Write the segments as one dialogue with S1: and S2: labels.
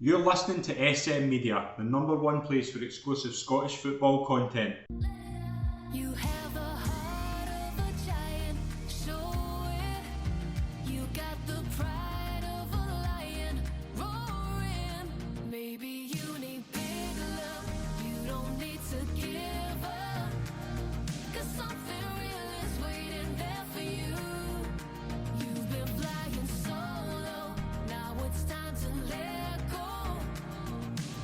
S1: You're listening to SM Media, the number one place for exclusive Scottish football content.
S2: You have a heart of a giant, show it. You got the pride of a lion, roaring. Maybe you need big love, you don't need to give up. 'Cause something real is waiting there for you. You've been flying solo, now it's time to let go.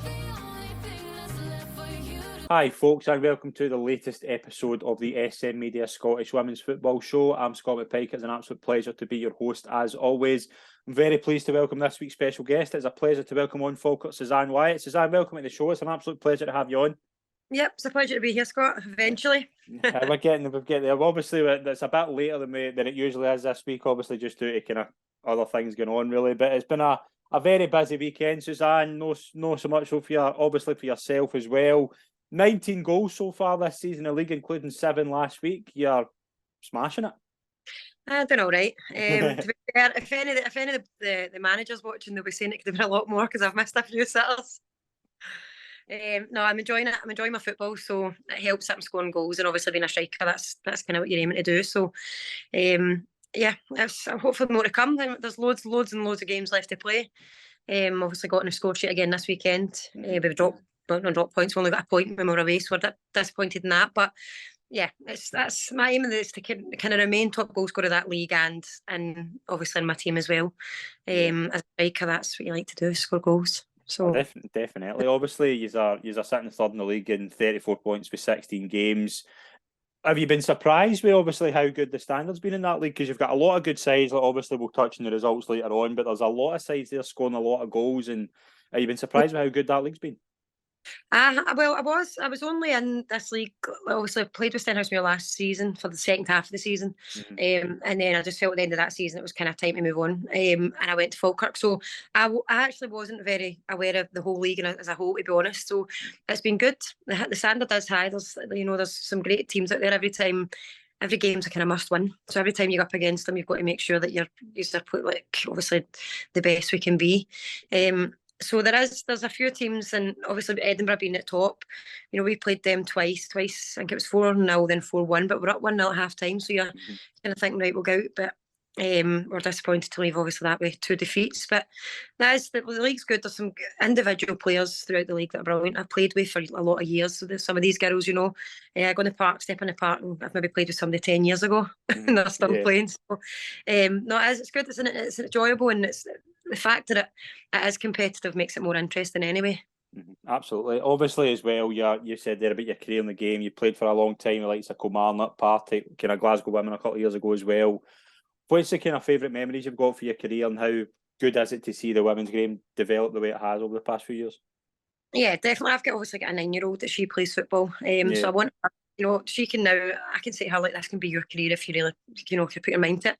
S2: The only thing that's left for you to
S3: Hi folks, and welcome to the latest episode of the SM Media Scottish Women's Football Show. I'm Scott McPike. It's an absolute pleasure to be your host as always. I'm very pleased to welcome this week's special guest. It's a pleasure to welcome on Falkirk, Suzanne Wyatt. Suzanne, welcome to the show. It's an absolute pleasure to have you on.
S4: Yep, it's a pleasure to be here, Scott. Eventually.
S3: We're getting there. Obviously, it's a bit later than it usually is this week, obviously, just due to kind of other things going on, really. But it's been a very busy weekend, Suzanne. No so much so for you, obviously for yourself as well. 19 goals so far this season in the league, including 7 last week. You're smashing it.
S4: I'm doing all right. To be fair, if any of the managers watching, they'll be saying it could have been a lot more because I've missed a few sitters. No, I'm enjoying it. I'm enjoying my football, so it helps that I'm scoring goals, and obviously being a striker, that's kind of what you're aiming to do. So, yeah, hopefully more to come. There's loads and loads of games left to play. Obviously got on a score sheet again this weekend. We've dropped points. We only got a point when we were away, so we're disappointed in that. But yeah, that's my aim is to kind of remain top goal scorer of that league, and obviously in my team as well. As a striker, that's what you like to do: score goals. So
S3: definitely. Obviously, you're sitting third in the league in 34 points with 16 games. Have you been surprised with obviously how good the standard's been in that league? Because you've got a lot of good sides. Like obviously, we'll touch on the results later on, but there's a lot of sides there scoring a lot of goals. And have you been surprised with how good that league's been?
S4: Well, I was only in this league. Obviously, I played with Stenhousemuir last season for the second half of the season, and then I just felt at the end of that season it was kind of time to move on, and I went to Falkirk. So I actually wasn't very aware of the whole league as a whole, to be honest. So it's been good. The standard is high. There's some great teams out there. Every game's a kind of must win. So every time you go up against them, you've got to make sure that you're put obviously the best we can be. So there's a few teams, and obviously Edinburgh being at top, we played them twice. I think it was 4-0, then 4-1, but we're up 1-0 at half time. So you're kind of thinking, right, we'll go out, but we're disappointed to leave obviously that way, 2 defeats. But the league's good. There's some individual players throughout the league that are brilliant. I've played with for a lot of years. So there's some of these girls, go in the park, step in the park, and I've maybe played with somebody 10 years ago, and they're still playing. So no, it's good. It's enjoyable, and it's the fact that it is competitive makes it more interesting anyway.
S3: Absolutely. Obviously, as well, you said there about your career in the game. You played for a long time, like Kilmarnock, Partick, kind of Glasgow Women a couple of years ago as well. What's the kind of favourite memories you've got for your career, and how good is it to see the women's game develop the way it has over the past few years?
S4: Yeah, definitely. I've obviously got a 9-year-old that she plays football. So I want her, she can now, I can say to her, like, this can be your career if you really, can put your mind to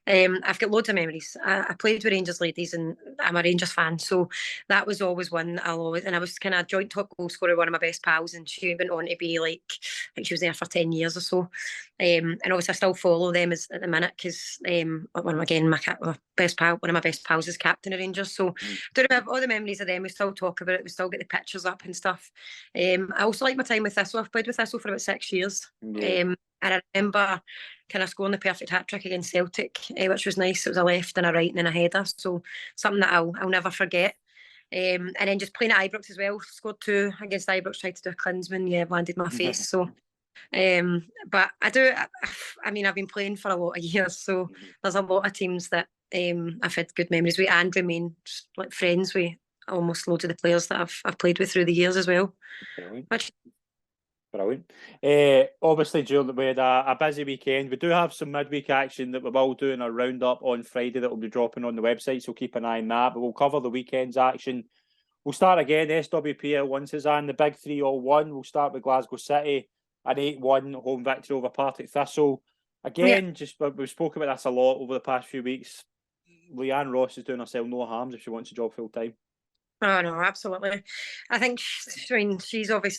S4: it. I've got loads of memories. I played with Rangers ladies, and I'm a Rangers fan. So that was always one that and I was kind of joint top goal scorer, one of my best pals, and she went on to be I think she was there for 10 years or so. And obviously I still follow them at the minute because one of my best pals is captain of Rangers. So do have all the memories of them. We still talk about it. We still get the pictures up and stuff. I also like my time with Thistle. I've played with Thistle for about 6 years. And I remember kind of scoring the perfect hat-trick against Celtic, which was nice. It was a left and a right and then a header. So something that I'll never forget. And then just playing at Ibrox as well. Scored 2 against Ibrox, tried to do a Klinsmann. Landed my face. So but I've been playing for a lot of years, so there's a lot of teams that I've had good memories with and remain like friends with almost loads of the players that I've played with through the years as well.
S3: Brilliant. Obviously, Julie, we had a busy weekend. We do have some midweek action that we will do in a roundup on Friday that will be dropping on the website, so keep an eye on that. But we'll cover the weekend's action. We'll start again, SWPL 1, Suzanne, the big 3 all won. We'll start with Glasgow City, an 8-1 home victory over Partick Thistle. Again, we've spoken about this a lot over the past few weeks. Leanne Ross is doing herself no harms if she wants a job full time.
S4: Oh no, absolutely. I think she's always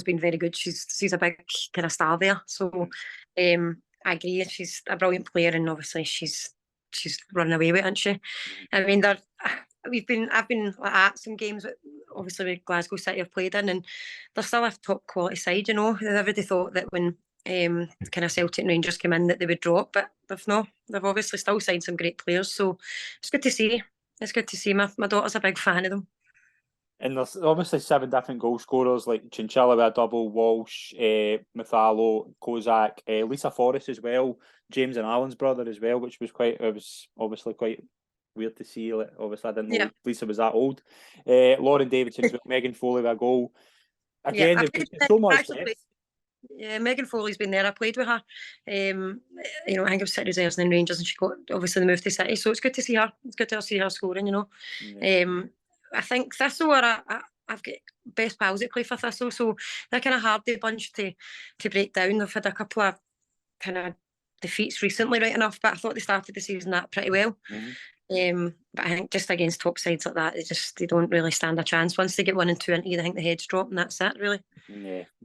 S4: been very good. She's a big kind of star there. So I agree. She's a brilliant player, and obviously she's running away with it, isn't she? I mean, I've been at some games that obviously with Glasgow City have played in, and they're still a top quality side. You know, everybody thought that when kind of Celtic and Rangers came in that they would drop, but they've not. They've obviously still signed some great players, so it's good to see. It's good to see. My daughter's a big fan of them.
S3: And there's obviously 7 different goal scorers like Chinchilla with a double, Walsh, Mathalo, Kozak, Lisa Forrest as well, James and Alan's brother as well, which was obviously quite weird to see. Like, obviously, I didn't know Lisa was that old. Lauren Davidson as well, Megan Foley with a goal. Again, they've got so much depth.
S4: Yeah, Megan Foley's been there. I played with her. You know, I think it was City Reserves and then Rangers, and she got obviously the move to City. So it's good to see her. It's good to see her scoring. You know, I think Thistle are I've got best pals that play for Thistle, so they're kind of hard bunch to break down. They've had a couple of kind of defeats recently, right enough, but I thought they started the season that pretty well. But I think just against top sides like that, they don't really stand a chance. Once they get 1 and 2 into you, I think the heads drop, and that's it, really.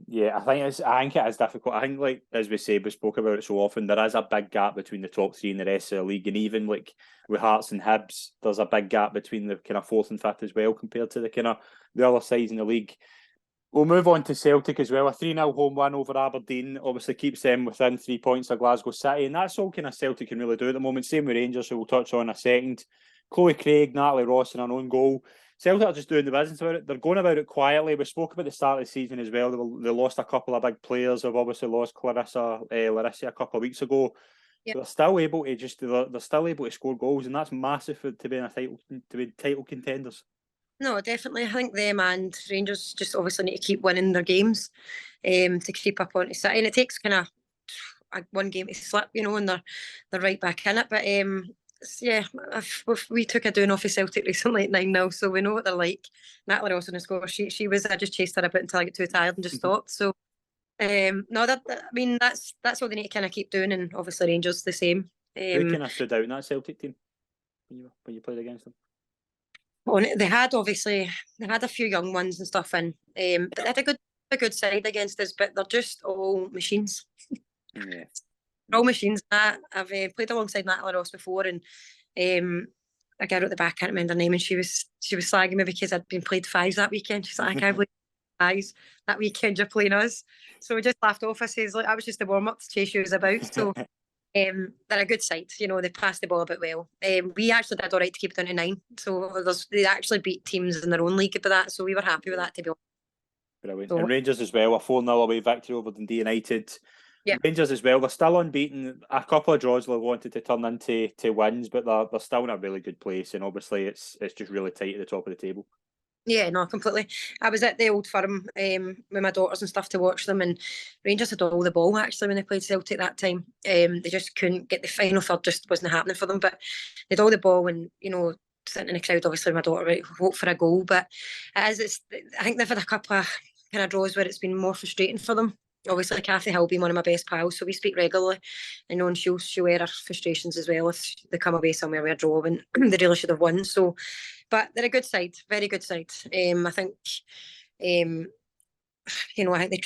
S3: Yeah. I think it is difficult. I think, like as we say, we spoke about it so often. There is a big gap between the top 3 and the rest of the league, and even like with Hearts and Hibs, there's a big gap between the kind of 4th and 5th as well compared to the kind of the other sides in the league. We'll move on to Celtic as well. A 3-0 home win over Aberdeen obviously keeps them within 3 points of Glasgow City, and that's all kind of Celtic can really do at the moment. Same with Rangers, who we'll touch on in a second. Chloe Craig, Natalie Ross and an own goal. Celtic are just doing the business about it. They're going about it quietly. We spoke about the start of the season as well. They lost a couple of big players. They've obviously lost Larissa a couple of weeks ago. Yep. They're still able to score goals, and that's massive to be title contenders. No,
S4: definitely. I think them and Rangers just obviously need to keep winning their games to keep up on to City. And it takes kind of one game to slip, you know, and they're right back in it. But we took a doing off of Celtic recently at 9-0, so we know what they're like. Natalie Ross on the score. She was. I just chased her a bit until I got too tired and just stopped. So that's what they need to kind of keep doing, and obviously Rangers the same.
S3: Who kind of stood out in that Celtic team when you played against them?
S4: They had a few young ones and stuff in, but they had a good side against us. But they're just all machines.
S3: Yeah.
S4: All machines. I've played alongside Natalie Ross before, and a girl at the back, I can't remember her name, and she was slagging me because I'd been played fives that weekend. She's like, I can't believe fives that weekend you're playing us. So we just laughed off. I says, like, I was just a warm up to chase you about. So they're a good side. You know, they passed the ball a bit well. We actually did all right to keep it down to 9. So they actually beat teams in their own league for that. So we were happy with that, to be honest.
S3: Brilliant. So, and Rangers as well, a 4-0 away victory over Dundee United.
S4: Yeah.
S3: Rangers as well, they're still unbeaten. A couple of draws they wanted to turn into wins, but they're still in a really good place, and obviously it's just really tight at the top of the table.
S4: Yeah, no, completely. I was at the Old Firm with my daughters and stuff to watch them, and Rangers had all the ball actually when they played Celtic that time. They just couldn't get the final third, just wasn't happening for them. But they had all the ball, and you know, sitting in the crowd, obviously my daughter right, hope for a goal. But I think they've had a couple of kind of draws where it's been more frustrating for them. Obviously, Kathy Hill being one of my best pals, so we speak regularly. I know, and she'll air her frustrations as well if they come away somewhere with a draw and they really should have won. So, but they're a good side, very good side. I think, you know, I think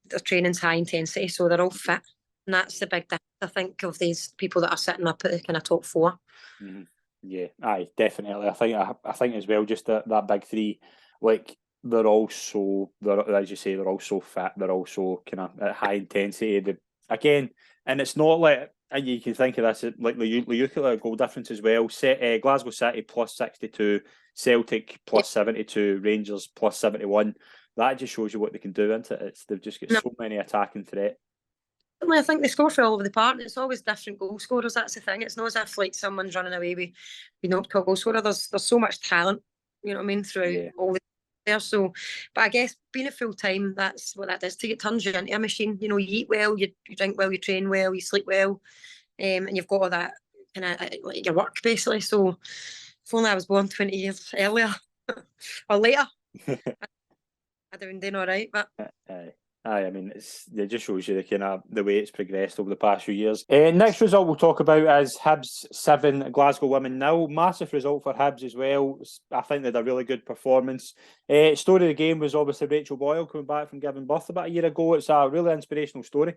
S4: their training's high intensity, so they're all fit, and that's the big difference, I think, of these people that are sitting up at the kind of top 4.
S3: Mm-hmm. Yeah, aye, definitely. I think as well, just that big 3, like. They're as you say, they're all so fit. They're also kind of at high intensity. Again, and it's not like, and you can think of this like you look at goal difference as well. Glasgow City plus 62, Celtic plus 72, Rangers plus 71. That just shows you what they can do, isn't it? They've just got so many attacking threat.
S4: I think they score for all over the park. It's always different goal scorers. That's the thing. It's not as if like someone's running away with not a goal scorer. There's so much talent. You know what I mean? Throughout all the there. So, but I guess being at full time, that's what that does to you. It turns you into a machine. You know, you eat well, you drink well, you train well, you sleep well, and you've got all that kind of like your work basically. So, if only I was born 20 years earlier or later, I'd have been doing all right. But
S3: I mean, it just shows you the way it's progressed over the past few years. Next result we'll talk about is Hibs 7, Glasgow Women 0. Massive result for Hibs as well. I think they had a really good performance. Story of the game was obviously Rachel Boyle coming back from giving birth about a year ago. It's a really inspirational story.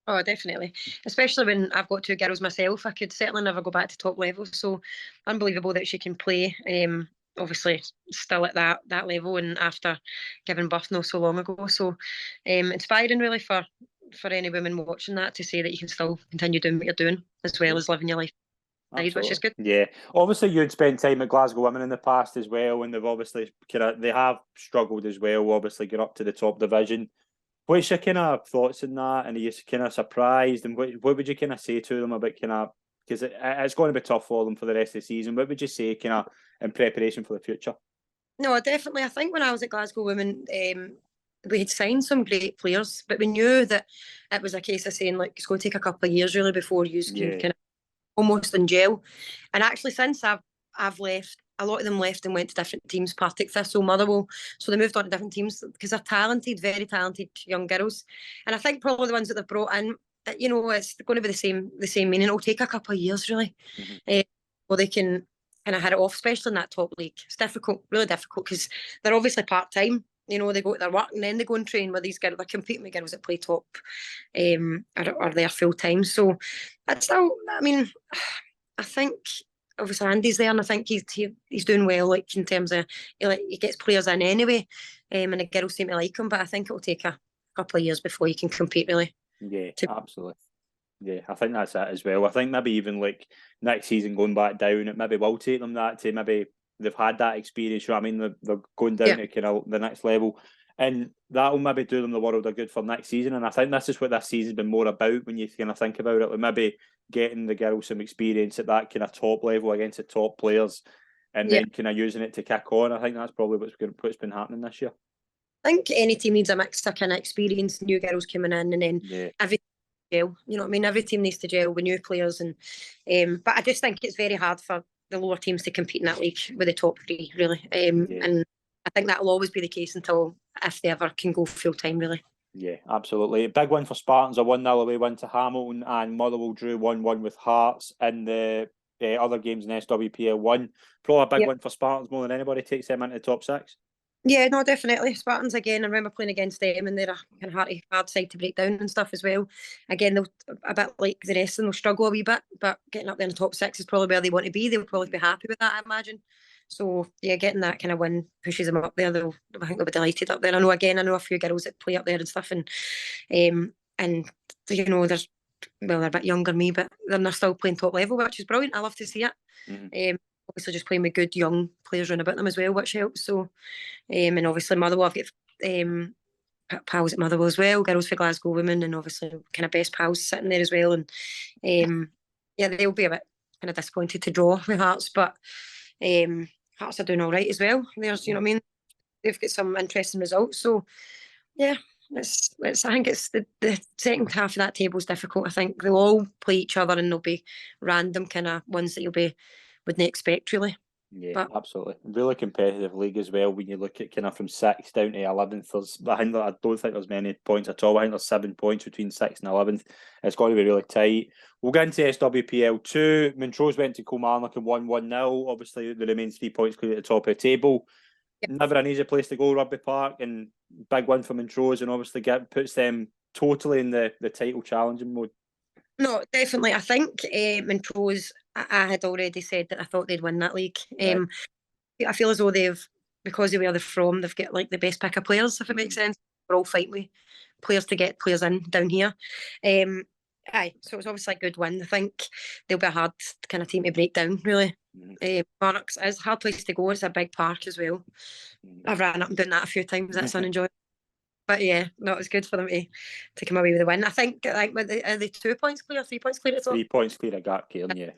S4: Oh, definitely. Especially when I've got 2 girls myself. I could certainly never go back to top level. So unbelievable that she can play obviously still at that level, and after giving birth not so long ago. So inspiring really for any women watching that, to say that you can still continue doing what you're doing as well as living your life, which is good.
S3: Yeah, obviously you'd spent time at Glasgow Women in the past as well, and they've obviously they have struggled as well. Obviously, get up to the top division. What's your kind of thoughts on that? And are you kind of surprised? And what would you kind of say to them about kind of, because it's going to be tough for them for the rest of the season? What would you say kind of in preparation for the future?
S4: No, definitely. I think when I was at Glasgow Women, we had signed some great players, but we knew that it was a case of saying, like, it's going to take a couple of years really before you can kind of almost in gel. And actually, since I've left, a lot of them left and went to different teams, Partick Thistle, Motherwell. So they moved on to different teams because they're talented, very talented young girls. And I think probably the ones that they've brought in, it's going to be the same meaning. It'll take a couple of years really, before they can kind of hit it off, especially in that top league. It's difficult, really difficult, because they're obviously part time. They go to their work and then they go and train with these girls. They're competing with girls that play top, or they're full time. So it's still, I think obviously Andy's there, and I think he's doing well, like in terms of he gets players in anyway, and the girls seem to like him. But I think it'll take a couple of years before you can compete really.
S3: Yeah, absolutely. Yeah, I think that's it as well. I think maybe even like next season going back down, it maybe will take them that to maybe they've had that experience. You know what I mean? They're going down to kind of the next level, and that'll maybe do them the world of good for next season. And I think this is what this season's been more about when you kind of think about it. Like maybe getting the girls some experience at that kind of top level against the top players, and then kind of using it to kick on. I think that's probably what's been happening this year.
S4: I think any team needs a mix of kind of experience, new girls coming in, and then every gel. You know what I mean? Every team needs to gel with new players, and but I just think it's very hard for the lower teams to compete in that league with the top three, really. And I think that will always be the case until if they ever can go full time, really.
S3: Yeah, absolutely. Big win for Spartans, a 1-0 away win to Hamilton, and Motherwell drew 1-1 with Hearts in the other games in SWPL 1. Probably a big win for Spartans more than anybody, takes them into the top 6.
S4: Yeah, no, definitely. Spartans again. I remember playing against them, and they're a kind of hard side to break down and stuff as well. Again, they'll a bit like the rest of them, they'll struggle a wee bit, but getting up there in the top 6 is probably where they want to be. They'll probably be happy with that, I imagine. So yeah, getting that kind of win pushes them up there. I think they'll be delighted up there. I know a few girls that play up there and stuff, and you know, they're a bit younger than me, but they're still playing top level, which is brilliant. I love to see it. Obviously just playing with good young players around about them as well, which helps. So and obviously Motherwell, I've got pals at Motherwell as well, girls for Glasgow Women, and obviously kind of best pals sitting there as well. And yeah, they'll be a bit kind of disappointed to draw with Hearts, but Hearts are doing all right as well. There's, you know what I mean, they've got some interesting results. So yeah, I think it's the second half of that table is difficult. I think they'll all play each other, and there'll be random kind of ones that wouldn't expect really.
S3: Yeah, absolutely. Really competitive league as well. When you look at kind of from 6th down to 11th, I don't think there's many points at all. I think there's 7 points between 6th and 11th. It's going to be really tight. We'll get into SWPL 2. Montrose went to Kilmarnock and won 1-0. Obviously, there remains 3 points clear at the top of the table. Never an easy place to go, Rugby Park, and big win for Montrose, and obviously puts them totally in the title challenging mode. No,
S4: definitely. I think Montrose, I had already said that I thought they'd win that league. I feel as though because of where they're from, they've got like the best pick of players, if it makes sense. We're all fighting with players to get players in down here. So it's obviously a good win. I think they'll be a hard kind of team to break down, really. Monarchs is a hard place to go. It's a big park as well. I've ran up and done that a few times. That's unenjoyable. But yeah, no, it was good for them to come away with a win. I think are they 2 points clear, 3 points clear?
S3: 3 points clear at Gartcairn, yeah.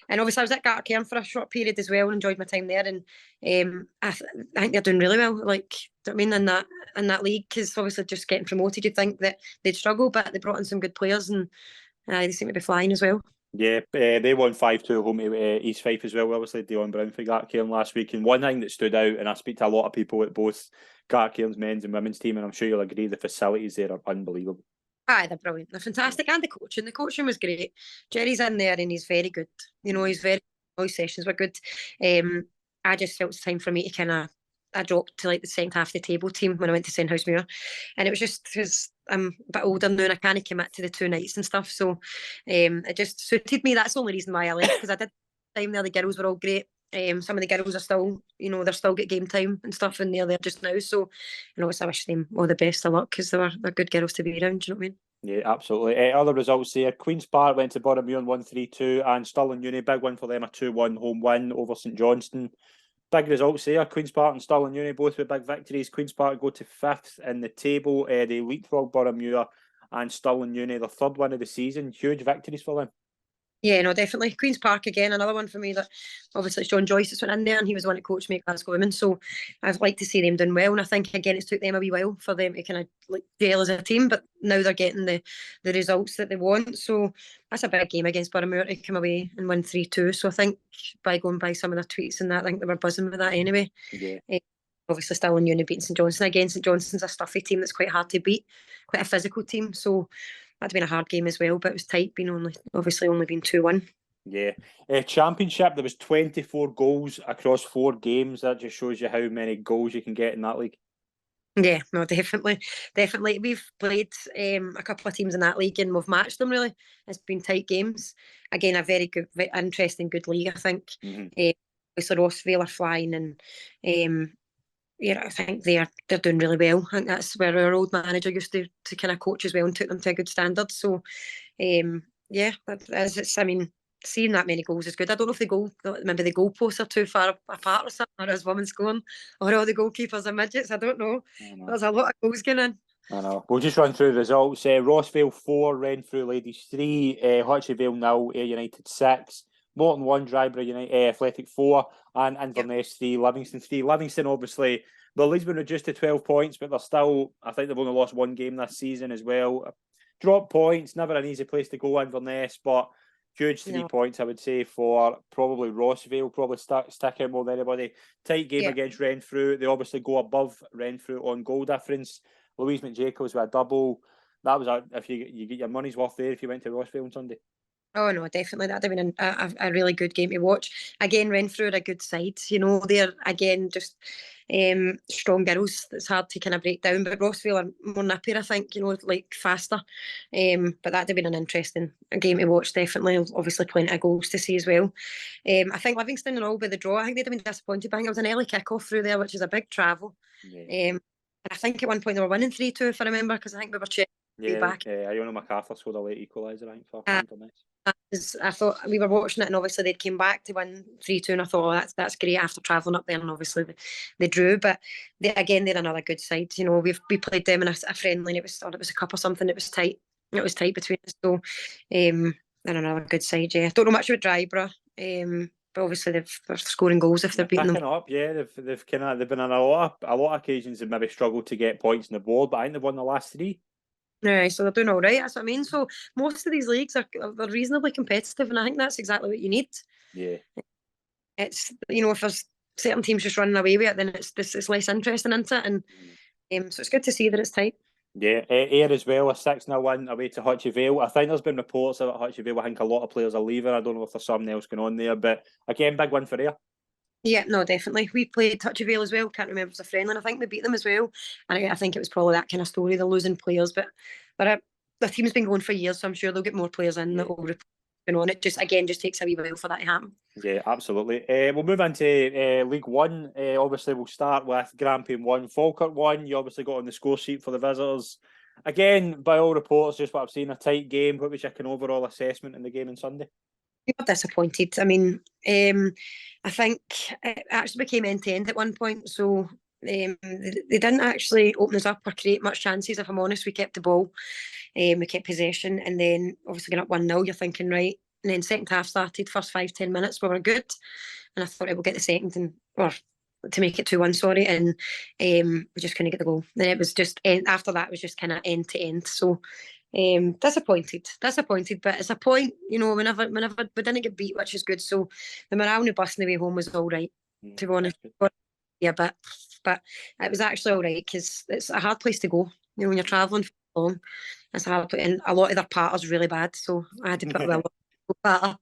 S4: And obviously I was at Gartcairn for a short period as well and enjoyed my time there. And I think they're doing really well. Like, do you know what I mean, in that league? Because obviously just getting promoted, you'd think that they'd struggle, but they brought in some good players, and they seem to be flying as well.
S3: Yeah, they won 5-2 home to East Fife as well. Obviously, Dion Brown for Gartcairn last week. And one thing that stood out, and I speak to a lot of people at both Gartcairn's men's and women's team, and I'm sure you'll agree, the facilities there are unbelievable.
S4: They're brilliant. They're fantastic. And the coaching was great. Jerry's in there and he's very good. You know, all his sessions were good. I just felt it was time for me to I dropped to like the second half of the table team when I went to Sandhousemuir, and it was just because I'm a bit older now and I can't commit to the 2 nights and stuff, so it just suited me. That's the only reason why I left, because I did time there. The girls were all great, Some of the girls are still, they're still get game time and stuff in there just now. So, I wish them all the best of luck because they're good girls to be around. Do you know what I mean?
S3: Yeah, absolutely. Other results there: Queen's Park went to Boroughmuir 1-3-2, and Stirling Uni, big win for them, a 2-1 home win over St Johnstone. Big results there. Queen's Park and Stirling Uni both with big victories. Queen's Park go to 5th in the table. They leapfrog Boroughmuir, and Stirling Uni, their 3rd win of the season. Huge victories for them.
S4: Yeah, no, definitely. Queen's Park again, another one for me that obviously it's John Joyce that's went in there and he was the one that coached me at Glasgow Women. So I'd like to see them doing well. And I think again it's took them a wee while for them to kind of gel as a team, but now they're getting the results that they want. So that's a big game against Boroughmuir to come away and win 3-2. So I think by going by some of their tweets and that, I think they were buzzing with that anyway.
S3: Yeah.
S4: Obviously Stirling Uni beating St Johnstone again. St Johnstone's a stuffy team that's quite hard to beat, quite a physical team. So that'd been a hard game as well, but it was tight, being only been 2-1.
S3: Yeah. Championship, there was 24 goals across 4 games. That just shows you how many goals you can get in that league.
S4: Yeah, no, definitely. We've played a couple of teams in that league and we've matched them really. It's been tight games. Again, a very good, very interesting, good league, I think. Obviously Rossvale are flying and I think they're doing really well. I think that's where our old manager used to kind of coach as well and took them to a good standard. So, seeing that many goals is good. I don't know if maybe the goalposts are too far apart or something, or as women scoring, or all the goalkeepers are midgets. I don't know. There's a lot of goals going in.
S3: I know. We'll just run through the results. Rossvale 4, Renfrew Ladies 3, Hutchie 0, Ayr United 6. Morton 1, Dryborough United, Athletic 4, and Inverness 3, Livingston 3. Livingston, obviously, the league's been reduced to 12 points, but they're still, I think they've only lost 1 game this season as well. Drop points, never an easy place to go, Inverness, but huge 3 points, I would say, for probably Rossvale, probably stick out more than anybody. Tight game against Renfrew. They obviously go above Renfrew on goal difference. Louise McJacobs with a double. That was if you get your money's worth there if you went to Rossvale on Sunday.
S4: Oh no, definitely. That'd have been a really good game to watch. Again, Renfrew are a good side. They're again just strong girls. That's hard to kind of break down. But Rossvale are more nippier, I think. Like faster. But that'd have been an interesting game to watch. Definitely, obviously, plenty of goals to see as well. I think Livingston and all by the draw. I think they'd have been disappointed. I think it was an early kick-off through there, which is a big travel.
S3: Yeah.
S4: And I think at one point they were winning 3-2, if I remember, because I think we were checking. Back.
S3: Iona MacArthur scored a late equaliser, I think, for Inverness.
S4: I thought we were watching it, and obviously they'd came back to win 3-2, and I thought, that's great after travelling up there, and obviously they drew. But they're another good side. We played them in a friendly, and it was a cup or something. It was tight. It was tight between us. So, they're another good side. Yeah, don't know much about Dryborough. But obviously they're scoring goals if they're beating them.
S3: Up, yeah. They've been on a lot of occasions and maybe struggled to get points on the board, but I think they've won the last 3.
S4: Right, so they're doing all right. That's what I mean. So most of these leagues are reasonably competitive, and I think that's exactly what you need.
S3: Yeah,
S4: it's if there's certain teams just running away with it, then it's less interesting, isn't it? And so it's good to see that it's tight.
S3: Yeah, Ayr as well, a 6-0 win away to Hutchie Vale. I think there's been reports about Hutchie Vale. I think a lot of players are leaving. I don't know if there's something else going on there, but again, big win for Ayr.
S4: Yeah, no, definitely. We played Hutchie Vale as well. Can't remember if it was a friendly, and I think we beat them as well. And I think it was probably that kind of story. They're losing players, but the team's been going for years, so I'm sure they'll get more players in that will going on. It just takes a wee while for that to happen.
S3: Yeah, absolutely. We'll move into League One. Obviously, we'll start with Grampian 1, Falkirk 1. You obviously got on the score sheet for the visitors. Again, by all reports, just what I've seen, a tight game. What was your overall assessment in the game on Sunday?
S4: We were disappointed. I mean, I think it actually became end-to-end at one point, so they didn't actually open us up or create much chances, if I'm honest. We kept the ball, we kept possession, and then obviously going up 1-0, you're thinking, right. And then second half started, first 5-10 minutes we were good, and I thought we'll get the second or to make it 2-1, sorry, and we just couldn't get the goal. Then it was just after that it was just kind of end to end. So disappointed, but it's a point, whenever we didn't get beat, which is good. So the morale on the bus on the way home was all right, to be honest. Yeah, but it was actually all right because it's a hard place to go. When you're travelling for long, it's a hard place, and a lot of their parters really bad. So I had to put a lot of patter.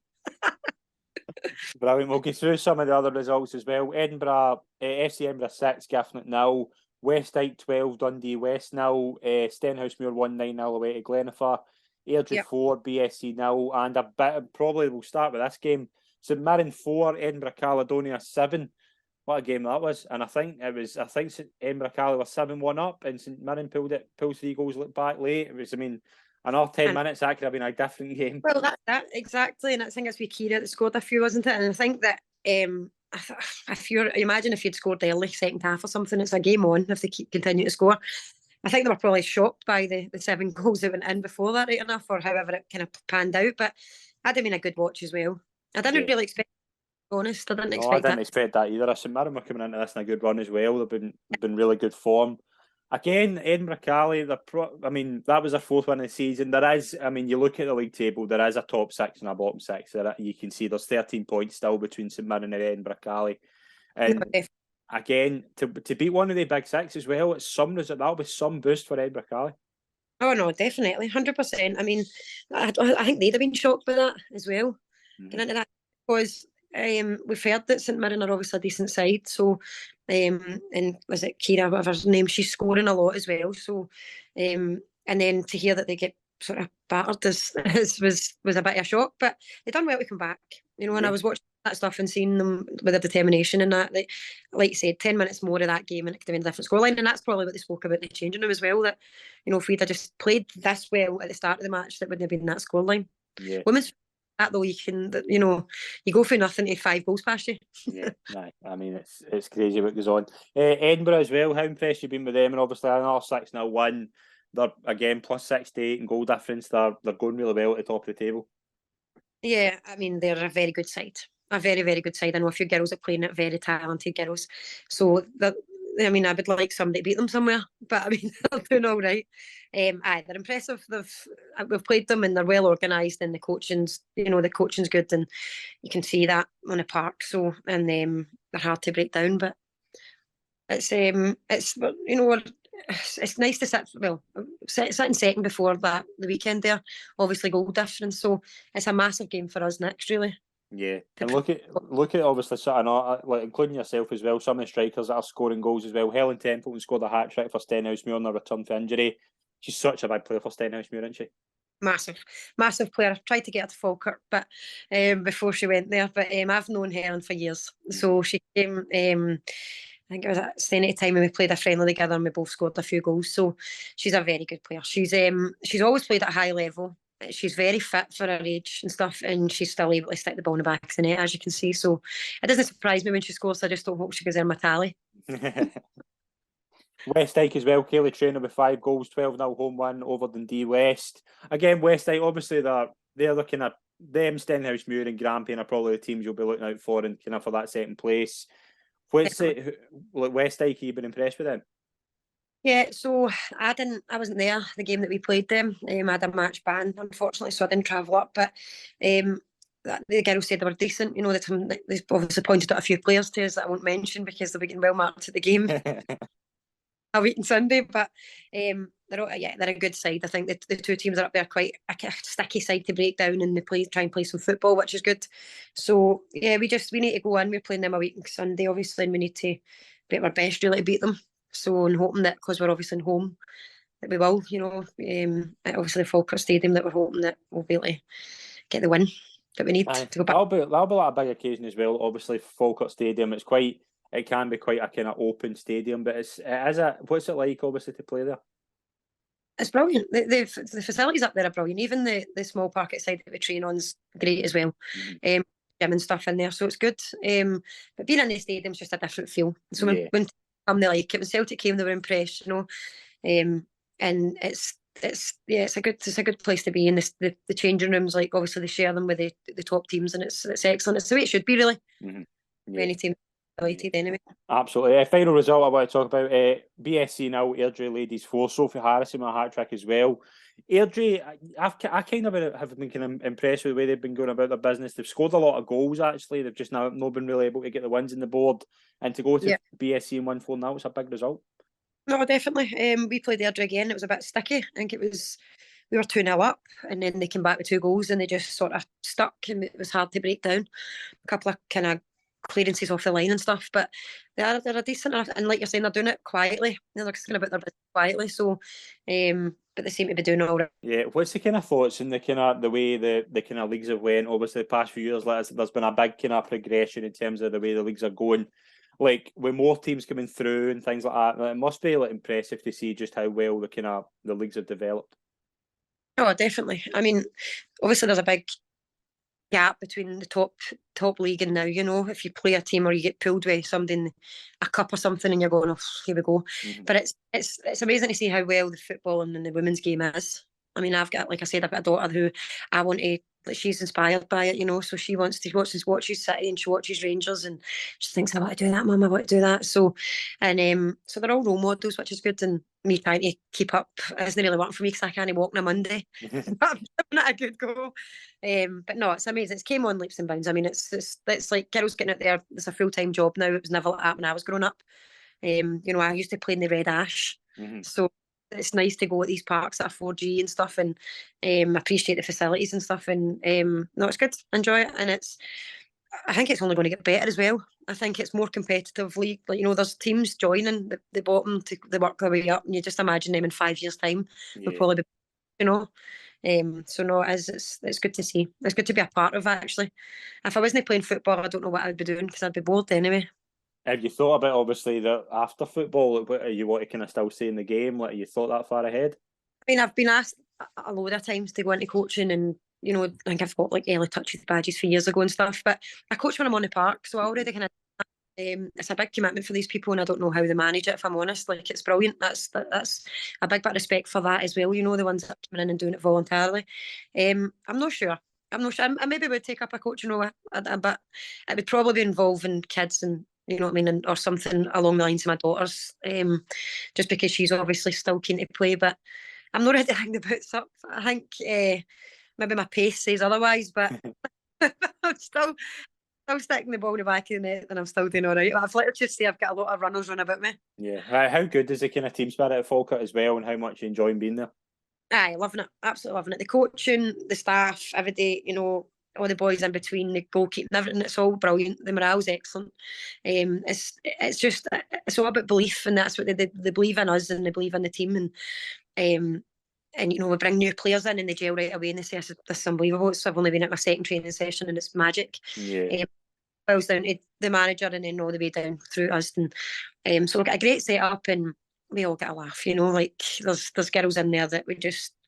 S3: Brilliant. We'll go through some of the other results as well. Edinburgh, FC Edinburgh 6, Gifford 0, Westdyke 12, Dundee West 0, Stenhousemuir 1-9-0 away to Glenafar, Airdrie 4, BSC 0, and a bit, probably we'll start with this game, St Mirren 4, Edinburgh Caledonia 7. What a game that was. And I think Edinburgh Cali were 7-1 up and St Mirren pulled 3 goals back late. It was, I mean, another 10 minutes, that could have been a different game.
S4: Well, that exactly. And I think it's with Kira that scored a few, wasn't it? And I think that imagine if you'd scored early, second half or something, it's a game on if they continue to score. I think they were probably shocked by the 7 goals that went in before that, right enough, or however it kind of panned out. But that'd have been a good watch as well. I didn't really expect, to be honest. I didn't
S3: expect that either. St Mirren were coming into this in a good run as well. They've been really good form. Again, Edinburgh Cali, that was their 4th win of the season. There is, you look at the league table, there is a top 6 and a bottom 6. You can see there's 13 points still between St Mirren and Edinburgh Cali. And again, to beat one of the big 6 as well, that'll be some boost for Edinburgh Cali.
S4: Oh no, definitely, 100%. I mean, I think they'd have been shocked by that as well. Getting into that, because we've heard that St Mirren are obviously a decent side. So, and was it Kira, whatever her name, she's scoring a lot as well. So, and then to hear that they get sort of battered was a bit of a shock. But they done well to come back. And I was watching that stuff and seeing them with their determination and that, like you said, 10 minutes more of that game and it could have been a different scoreline. And that's probably what they spoke about in the changing room as well, that, if we'd have just played this well at the start of the match, that wouldn't have been that scoreline.
S3: Yeah.
S4: Women's that though, you go for nothing to 5 goals past you.
S3: Yeah, I mean, it's crazy what goes on. Edinburgh as well, how impressed you've been with them? And obviously another 6-0 win. They're again plus 68 in goal difference. They're going really well at the top of the table.
S4: Yeah, I mean, they're a very good side. A very, very good side. I know a few girls are playing it, very talented girls. So, I would like somebody to beat them somewhere. But, I mean, they're doing all right. They're impressive. We've played them and they're well organised and the coaching's good and you can see that on the park. So, and they're hard to break down. But it's nice to sit in second before the weekend there. Obviously, goal difference. So, it's a massive game for us next, really.
S3: Yeah, and look at obviously like including yourself as well. Some of the strikers that are scoring goals as well. Helen Templeton scored a hat trick for Stenhousemuir on her return for injury. She's such a big player for Stenhousemuir, isn't she? Massive player. I tried to get her to Falkirk, but before she went there. But I've known Helen for years. So she came. I think it was at Sten at the time when we played a friendly together and we both scored a few goals. So she's a very good player. She's always played at a high level. She's very fit for her age and stuff, and she's still able to stick the ball in the back of the net, as you can see. So it doesn't surprise me when she scores. I just don't hope she goes in my tally. West Dyke as well. Kaylee Traynor with 5 goals, 12-0 home win over Dundee West. Again, West Dyke, obviously they're looking at them. Stenhousemuir and Grampian are probably the teams you'll be looking out for and for that second place. West Dyke, you've been impressed with them?
S4: Yeah, so I wasn't there the game that we played them. I had a match ban, unfortunately, so I didn't travel up. But the girls said they were decent. They obviously pointed out a few players to us that I won't mention because they'll be getting well marked at the game a week and Sunday. But they're a good side. I think the 2 teams are up there quite a sticky side to break down, and they try and play some football, which is good. So yeah, we need to go in. We're playing them a week and Sunday, obviously, and we need to be our best really to beat them. So, and hoping that, because we're obviously home, that we will, obviously the Falkirk Stadium, that we're hoping that we'll be able to get the win that we need to go back.
S3: That'll be like a big occasion as well. Obviously, Falkirk Stadium, it can be quite a kind of open stadium, but what's it like, obviously, to play there?
S4: It's brilliant. The facilities up there are brilliant. Even the small park outside that we train on is great as well. Gym and stuff in there, so it's good. But being in the stadium is just a different feel. So when they like it. When Celtic came, they were impressed, and it's a good place to be. And the changing rooms, like obviously they share them with the top teams, and it's excellent. It's the way it should be, really. Any team related anyway.
S3: Absolutely. Final result I want to talk about: BSC 0, Airdrie Ladies 4. Sophie Harrison with a hat trick as well. Airdrie, I kind of have been kind of impressed with the way they've been going about their business. They've scored a lot of goals, actually. They've just not been really able to get the wins in the board. And to go to BSC and win 4 now, it's a big result.
S4: No, definitely. We played Airdrie again. It was a bit sticky. I think we were 2-0 up, and then they came back with 2 goals, and they just sort of stuck, and it was hard to break down. A couple of kind of clearances off the line and stuff, but they're a decent enough, and like you're saying, they're doing it quietly. They're just going about their business quietly. So, but they seem to be doing all right.
S3: Yeah, what's the kind of thoughts and the way the kind of leagues have went? Obviously, the past few years, there's been a big kind of progression in terms of the way the leagues are going. Like with more teams coming through and things like that, it must be like impressive to see just how well the leagues have developed.
S4: Oh, definitely. I mean, obviously, there's a big gap between the top league and now. You know, if you play a team or you get pulled with somebody in a cup or something, and you're going, "Oh, here we go." But it's amazing to see how well the football and the women's game is. I mean, I've got a daughter who I want to. Like, she's inspired by it, you know. So she watches City and she watches Rangers, and she thinks, "I want to do that, Mum. I want to do that." So, and so they're all role models, which is good. And me trying to keep up isn't really working for me because I can't walk on a Monday. But I'm giving it a good go. But no, it's amazing. It's came on leaps and bounds. I mean, it's like girls getting out there. It's a full-time job now. It was never like that when I was growing up. You know, I used to play in the Red Ash, so it's nice to go at these parks that are 4G and stuff, and appreciate the facilities and stuff. And no, it's good. Enjoy it, and I think it's only going to get better as well. I think it's more competitive league. Like, you know, there's teams joining the bottom to work their way up, and you just imagine them in 5 years' time. They'll probably be, you know. So no, it's good to see. It's good to be a part of, actually. If I wasn't playing football, I don't know what I'd be doing because I'd be bored anyway.
S3: Have you thought about, obviously, that after football, you want to kind of still stay in the game? Like, you thought that far ahead?
S4: I mean, I've been asked a load of times to go into coaching, and you know, I think I've got like early touches badges for years ago and stuff. But I coach when I'm on the park, so I already kind of. It's a big commitment for these people, and I don't know how they manage it. If I'm honest, like, it's brilliant. That's a big bit of respect for that as well. You know, the ones that are coming in and doing it voluntarily. I'm not sure. I maybe would take up a coaching role, but it would probably be involving kids, and you know what I mean, or something along the lines of my daughter's. Just because she's obviously still keen to play, but I'm not ready to hang the boots up. I think maybe my pace says otherwise, but I'm still sticking the ball in the back of the net, and I'm still doing all right. I've let her just say I've got a lot of runners run about me.
S3: Yeah. How good is the kind of team spirit at Falkirk as well, and how much you enjoying being there?
S4: Aye, loving it. Absolutely loving it. The coaching, the staff, every day, you know, all the boys in between, the goalkeeping, everything, it's all brilliant. The morale's excellent. It's just, it's all about belief, and that's what they believe in us, and they believe in the team. And you know, we bring new players in and they gel right away, and they say, this is unbelievable. So I've only been at my second training session and it's magic.
S3: Yeah.
S4: Boils down to the manager and then all the way down through us. And so we've got a great setup, and we all get a laugh, you know, like there's girls in there that we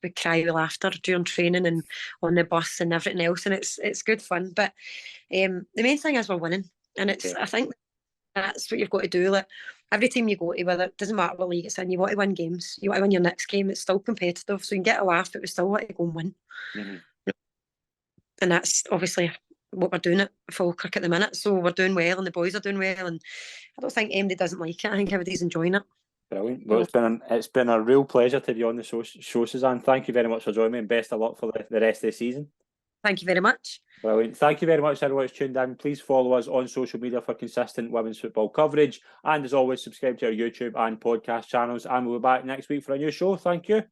S4: cry with laughter during training and on the bus and everything else, and it's good fun. But the main thing is we're winning, and I think that's what you've got to do. Like, every team you go to, whether it doesn't matter what league it's in, you want to win games. You want to win your next game. It's still competitive, so you can get a laugh, but we still want to go and win. And that's obviously what we're doing at Falkirk at the minute. So we're doing well, and the boys are doing well, and I don't think anybody doesn't like it. I think everybody's enjoying it.
S3: Brilliant. Well, it's been a real pleasure to be on the show, Suzanne. Thank you very much for joining me, and best of luck for the rest of the season.
S4: Thank you very much.
S3: Brilliant. Thank you very much, everyone who's tuned in. Please follow us on social media for consistent women's football coverage. And as always, subscribe to our YouTube and podcast channels. And we'll be back next week for a new show. Thank you.